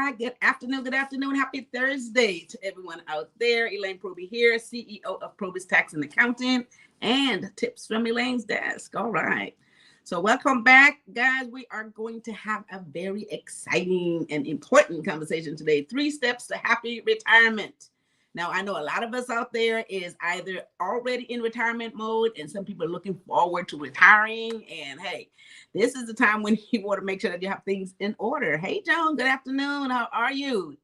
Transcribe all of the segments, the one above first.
right. Good afternoon. Good afternoon. Happy Thursday to everyone out there. Elaine Proby here, CEO of PROBY'S Tax and Accounting, and tips from Elaine's desk. All right. So welcome back, guys. We are going to have a very exciting and important conversation today. 3 steps to happy retirement. Now, I know a lot of us out there is either already in retirement mode, and some people are looking forward to retiring. And hey, this is the time when you want to make sure that you have things in order. Hey, Joan, good afternoon. How are you?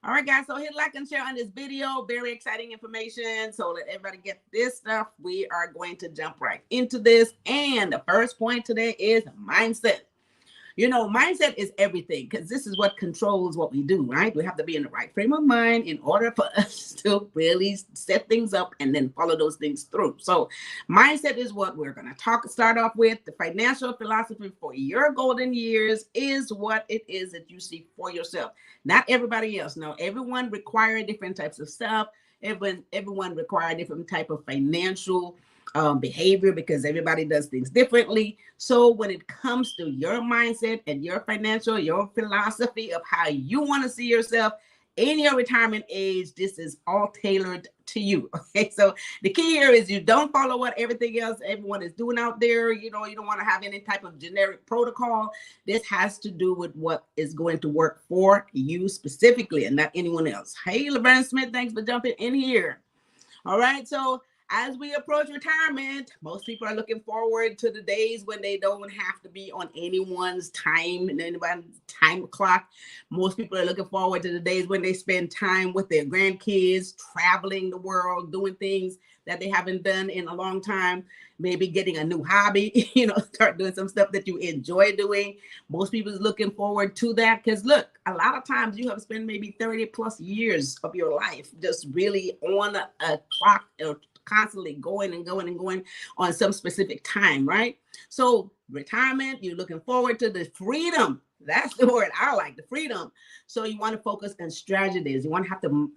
All right, guys, so hit like and share on this video. Very exciting information. So let everybody get this stuff. We are going to jump right into this. And the first point today is mindset. You know, mindset is everything because this is what controls what we do, right? We have to be in the right frame of mind in order for us to really set things up and then follow those things through. So mindset is what we're going to start off with. The financial philosophy for your golden years is what it is that you see for yourself. Not everybody else. No, everyone requires different types of stuff. Everyone requires different type of financial behavior because everybody does things differently. So when it comes to your mindset and your financial, your philosophy of how you want to see yourself in your retirement age, this is all tailored to you. Okay, so the key here is you don't follow what everyone is doing out there. You know, you don't want to have any type of generic protocol. This has to do with what is going to work for you specifically and not anyone else. Hey, Laverne Smith, thanks for jumping in here. All right, so as we approach retirement, most people are looking forward to the days when they don't have to be on anyone's time and anybody's time clock. Most people are looking forward to the days when they spend time with their grandkids, traveling the world, doing things that they haven't done in a long time, maybe getting a new hobby, start doing some stuff that you enjoy doing. Most people is looking forward to that because look, a lot of times you have spent maybe 30 plus years of your life just really on a clock, constantly going and going and going on some specific time, right? So retirement, you're looking forward to the freedom. That's the word I like, the freedom. So you want to focus on strategies. You want to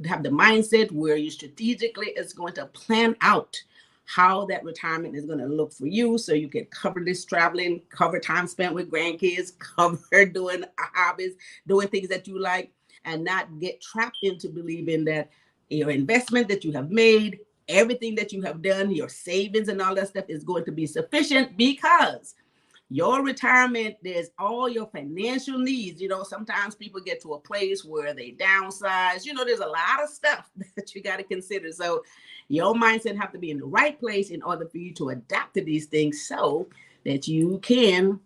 have the mindset where you strategically is going to plan out how that retirement is going to look for you. So you can cover this traveling, cover time spent with grandkids, cover doing hobbies, doing things that you like, and not get trapped into believing that your investment that you have made, everything that you have done, your savings and all that stuff is going to be sufficient because your retirement, there's all your financial needs. Sometimes people get to a place where they downsize. There's a lot of stuff that you got to consider. So your mindset have to be in the right place in order for you to adapt to these things so that you can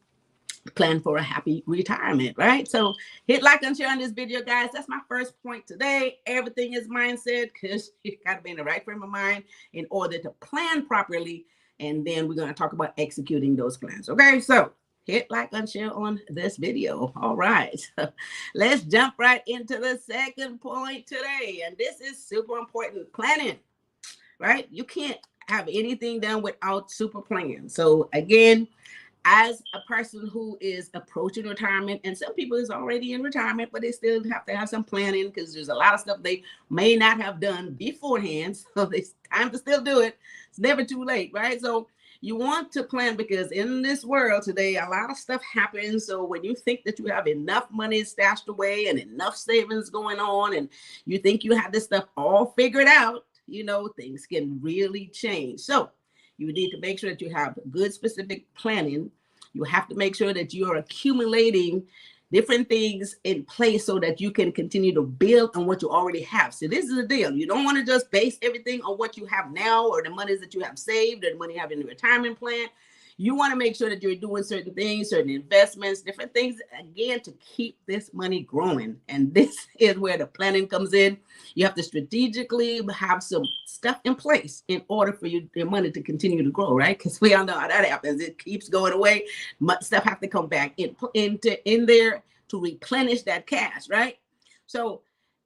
plan for a happy retirement, right? So hit like and share on this video, guys. That's my first point today. Everything is mindset because you got to be in the right frame of mind in order to plan properly. And then we're going to talk about executing those plans. Okay, so hit like and share on this video. All right, so let's jump right into the second point today. And this is super important, planning, right? You can't have anything done without super plan. So again, as a person who is approaching retirement, and some people is already in retirement, but they still have to have some planning because there's a lot of stuff they may not have done beforehand. So it's time to still do it. It's never too late, right? So you want to plan because in this world today, a lot of stuff happens. So when you think that you have enough money stashed away and enough savings going on, and you think you have this stuff all figured out, things can really change. So you need to make sure that you have good specific planning. You have to make sure that you are accumulating different things in place so that you can continue to build on what you already have. So this is the deal. You don't want to just base everything on what you have now or the monies that you have saved or the money you have in the retirement plan. You want to make sure that you're doing certain things, certain investments, different things, again, to keep this money growing. And this is where the planning comes in. You have to strategically have some stuff in place in order for your money to continue to grow, right? Because we all know how that happens. It keeps going away. Stuff have to come back in there to replenish that cash, right? So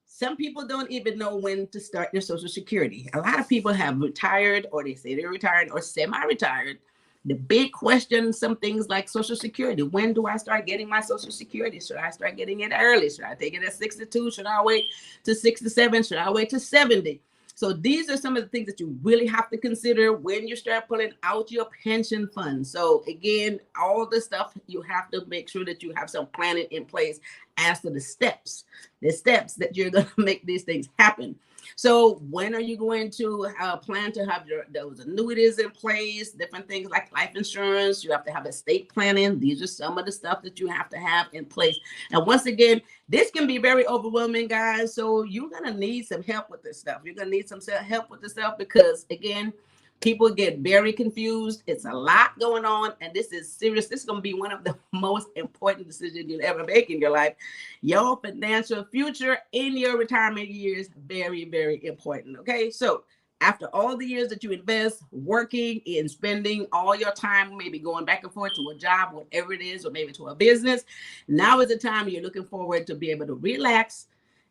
some people don't even know when to start their Social Security. A lot of people have retired, or they say they're retired or semi-retired. The big question, some things like Social Security. When do I start getting my Social Security? Should I start getting it early? Should I take it at 62? Should I wait to 67? Should I wait to 70? So these are some of the things that you really have to consider when you start pulling out your pension fund. So again, all the stuff, you have to make sure that you have some planning in place as to the steps that you're going to make these things happen. So when are you going to plan to have those annuities in place, different things like life insurance? You have to have estate planning. These are some of the stuff that you have to have in place. And once again, this can be very overwhelming, guys. So you're going to need some help with this stuff. You're going to need some help with this stuff because, again, people get very confused. It's a lot going on, and this is serious. This is going to be one of the most important decisions you'll ever make in your life. Your financial future in your retirement years, very, very important. Okay, so after all the years that you invest working and spending all your time, maybe going back and forth to a job, whatever it is, or maybe to a business, now is the time you're looking forward to be able to relax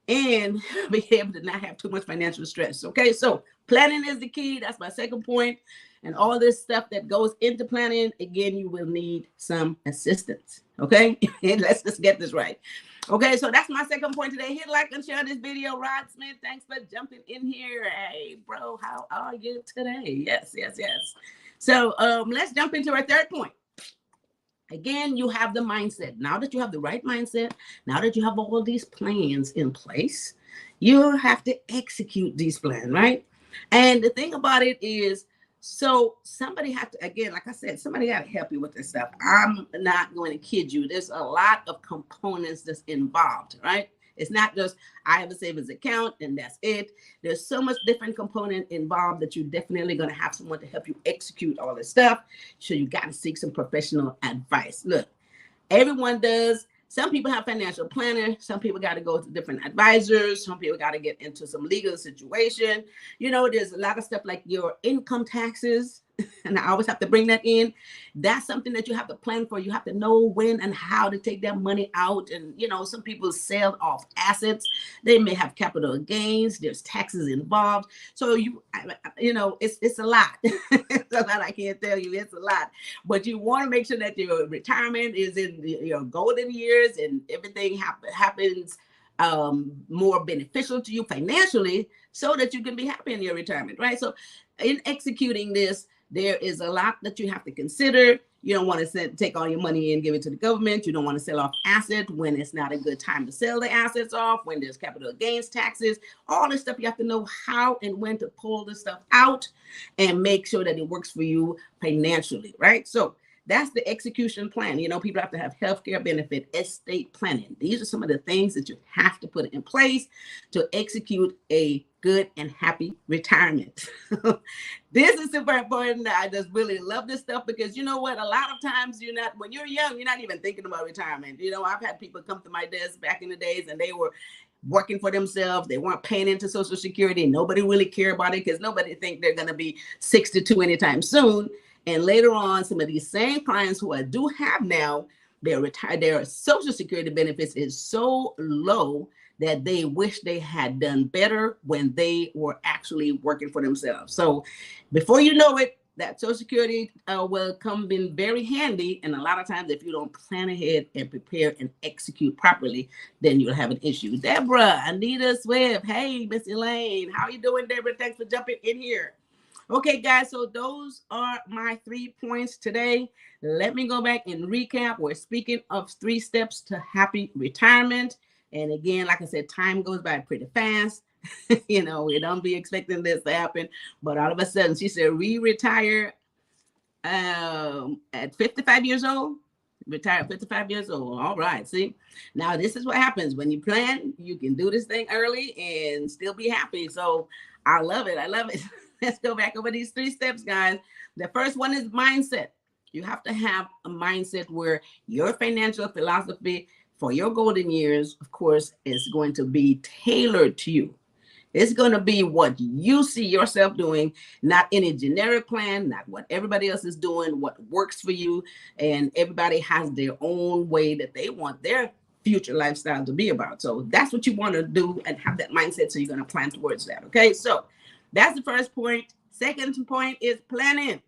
and be able to not have too much financial stress. Okay, so planning is the key. That's my second point. And all this stuff that goes into planning, again, you will need some assistance. Okay, and let's just get this right. Okay, so that's my second point today. Hit like and share this video. Rod Smith, thanks for jumping in here. Hey, bro, how are you today? Yes. So let's jump into our third point. Again, you have the mindset. Now that you have the right mindset, now that you have all these plans in place, you have to execute these plans, right? And the thing about it is, so somebody have to, again, like I said, somebody got to help you with this stuff. I'm not going to kid you. There's a lot of components that's involved, right? It's not just I have a savings account and that's it. There's so much different component involved that you're definitely going to have someone to help you execute all this stuff. So you got to seek some professional advice. Look, everyone does. Some people have financial planners. Some people got to go to different advisors. Some people got to get into some legal situation. You know, there's a lot of stuff like your income taxes. And I always have to bring that in. That's something that you have to plan for. You have to know when and how to take that money out. And, you know, some people sell off assets. They may have capital gains. There's taxes involved. So, you know, it's a lot. It's a lot. I can't tell you. It's a lot. But you want to make sure that your retirement is in your golden years and everything happens more beneficial to you financially so that you can be happy in your retirement, right? So in executing this, there is a lot that you have to consider. You don't want to take all your money and give it to the government. You don't want to sell off assets when it's not a good time to sell the assets off, when there's capital gains taxes, all this stuff. You have to know how and when to pull this stuff out and make sure that it works for you financially, right? So that's the execution plan. You know, people have to have healthcare benefit, estate planning. These are some of the things that you have to put in place to execute a good and happy retirement. This is super important. I just really love this stuff because you know what? A lot of times when you're young, you're not even thinking about retirement. You know, I've had people come to my desk back in the days and they were working for themselves. They weren't paying into Social Security. Nobody really cared about it because nobody think they're going to be 62 anytime soon. And later on, some of these same clients who I do have now, their Social Security benefits is so low that they wish they had done better when they were actually working for themselves. So before you know it, that Social Security will come in very handy. And a lot of times, if you don't plan ahead and prepare and execute properly, then you'll have an issue. Deborah, Anita Swift. Hey, Miss Elaine. How are you doing, Deborah? Thanks for jumping in here. Okay, guys, so those are my 3 points today. Let me go back and recap. We're speaking of 3 steps to happy retirement. And again, like I said, time goes by pretty fast. You know, we don't be expecting this to happen. But all of a sudden, she said, we retire at 55 years old. Retire at 55 years old. All right. See, now this is what happens when you plan. You can do this thing early and still be happy. So I love it. I love it. Let's go back over these 3 steps, guys. The first one is mindset. You have to have a mindset where your financial philosophy for your golden years, of course, is going to be tailored to you. It's going to be what you see yourself doing, not any generic plan, not what everybody else is doing, what works for you. And everybody has their own way that they want their future lifestyle to be about. So that's what you want to do and have that mindset. So you're going to plan towards that. Okay, so that's the first point. Second point is planning.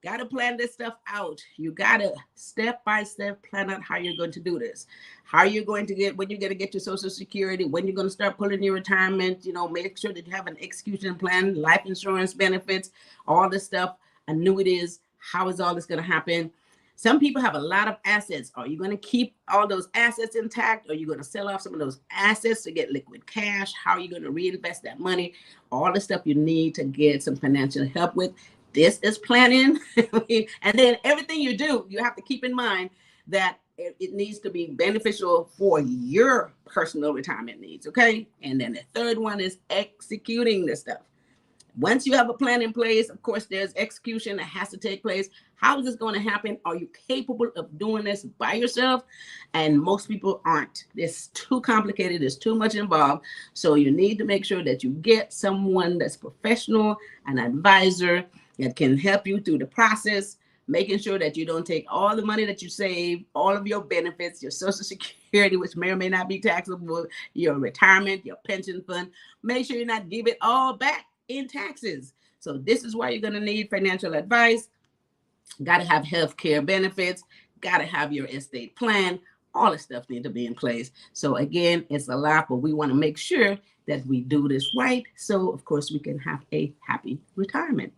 Got to plan this stuff out. You got to step by step plan out how you're going to do this. How you're going to get, when you're going to get your Social Security, when you're going to start pulling your retirement, make sure that you have an execution plan, life insurance benefits, all this stuff, annuities. How is all this going to happen? Some people have a lot of assets. Are you going to keep all those assets intact? Or are you going to sell off some of those assets to get liquid cash? How are you going to reinvest that money? All the stuff you need to get some financial help with. This is planning. And then everything you do, you have to keep in mind that it needs to be beneficial for your personal retirement needs, okay? And then the third one is executing this stuff. Once you have a plan in place, of course, there's execution that has to take place. How is this going to happen? Are you capable of doing this by yourself? And most people aren't. It's too complicated. There's too much involved. So you need to make sure that you get someone that's professional, an advisor that can help you through the process, making sure that you don't take all the money that you save, all of your benefits, your Social Security, which may or may not be taxable, your retirement, your pension fund. Make sure you're not give it all back in taxes. So this is why you're going to need financial advice. Got to have health care benefits. Got to have your estate plan. All this stuff need to be in place. So again, it's a lot, but we want to make sure that we do this right. So of course we can have a happy retirement.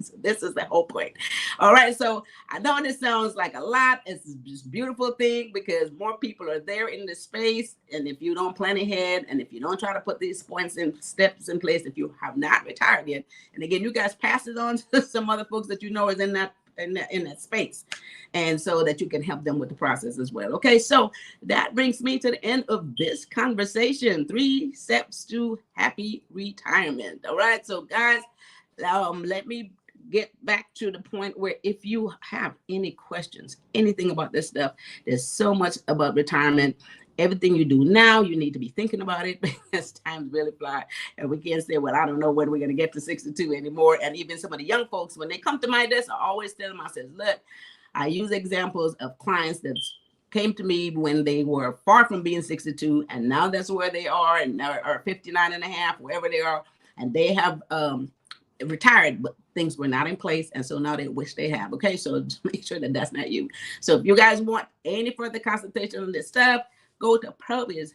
So this is the whole point. All right. So I know this sounds like a lot. It's just a beautiful thing because more people are there in this space. And if you don't plan ahead, and if you don't try to put these points and steps in place, if you have not retired yet, and again, you guys pass it on to some other folks that you know is in that space, and so that you can help them with the process as well. Okay, so that brings me to the end of this conversation. 3 steps to happy retirement. All right, so guys, let me get back to the point where if you have any questions, anything about this stuff, there's so much about retirement. Everything you do now, you need to be thinking about it because times really fly. And we can't say, well, I don't know when we're going to get to 62 anymore. And even some of the young folks, when they come to my desk, I always tell them, I says, look, I use examples of clients that came to me when they were far from being 62. And now that's where they are, and are 59 and a half, wherever they are. And they have retired, but things were not in place. And so now they wish they have. Okay, so just make sure that that's not you. So if you guys want any further consultation on this stuff, go to PROBY'S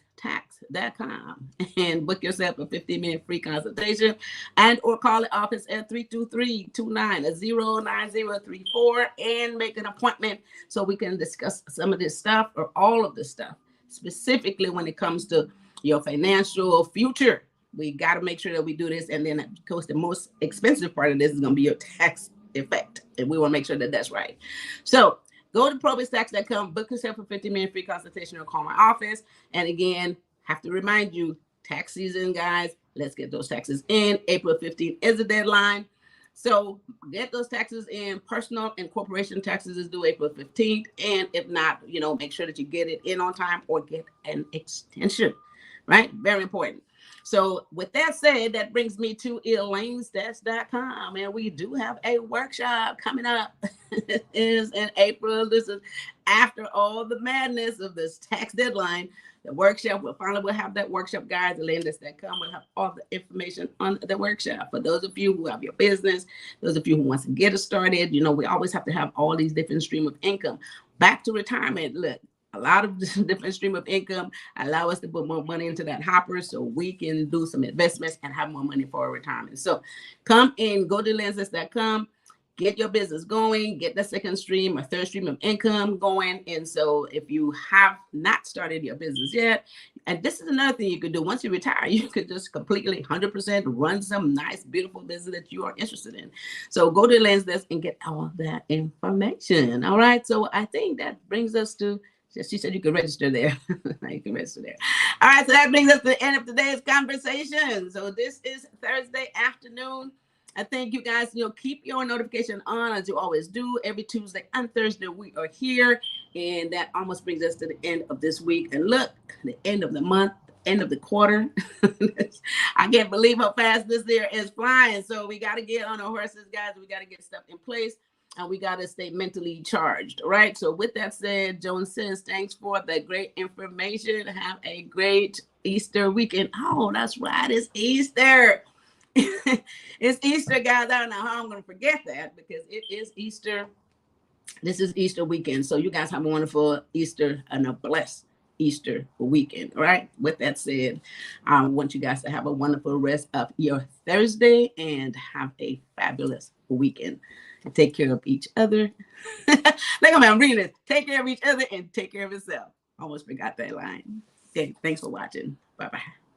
and book yourself a 15-minute free consultation, and or call the office at 323-290-9034 and make an appointment so we can discuss some of this stuff or all of this stuff, specifically when it comes to your financial future. We got to make sure that we do this. And then, of course, the most expensive part of this is going to be your tax effect. And we want to make sure that that's right. So go to PROBY'S.com, book yourself a 15-minute free consultation, or call my office. And again, have to remind you, tax season, guys. Let's get those taxes in. April 15th is the deadline. So get those taxes in. Personal and corporation taxes is due April 15th. And if not, make sure that you get it in on time or get an extension, right? Very important. So with that said, that brings me to Elaine'sDesk.com, and we do have a workshop coming up. It is in April. This is after all the madness of this tax deadline. The workshop, we'll have that workshop, guys. Elaine'sDesk.com will have all the information on the workshop. For those of you who have your business, those of you who wants to get it started, we always have to have all these different stream of income. Back to retirement, look. A lot of different stream of income allow us to put more money into that hopper so we can do some investments and have more money for our retirement. So come in, go to Elaine'sDesk.com, get your business going, get the second stream or third stream of income going. And so if you have not started your business yet, and this is another thing you could do once you retire, you could just completely 100% run some nice, beautiful business that you are interested in. So go to Elaine's Desk and get all that information. All right. So I think that brings us to, she said you can register there. You can register there. All right, so that brings us to the end of today's conversation. So this is Thursday afternoon. I thank you guys. Keep your notification on as you always do. Every Tuesday and Thursday we are here, and that almost brings us to the end of this week. And look, the end of the month, end of the quarter. I can't believe how fast this year is flying. So we got to get on our horses, guys. We got to get stuff in place. And we got to stay mentally charged. All right. So with that said, Joan says, thanks for the great information. Have a great Easter weekend. Oh, that's right. It's Easter. It's Easter, guys. I don't know how I'm going to forget that because it is Easter. This is Easter weekend. So you guys have a wonderful Easter and a blessed Easter weekend. All right. With that said, I want you guys to have a wonderful rest of your Thursday and have a fabulous weekend. Take care of each other. Look at me, I'm reading this. Take care of each other and take care of yourself. Almost forgot that line. Okay, thanks for watching. Bye-bye.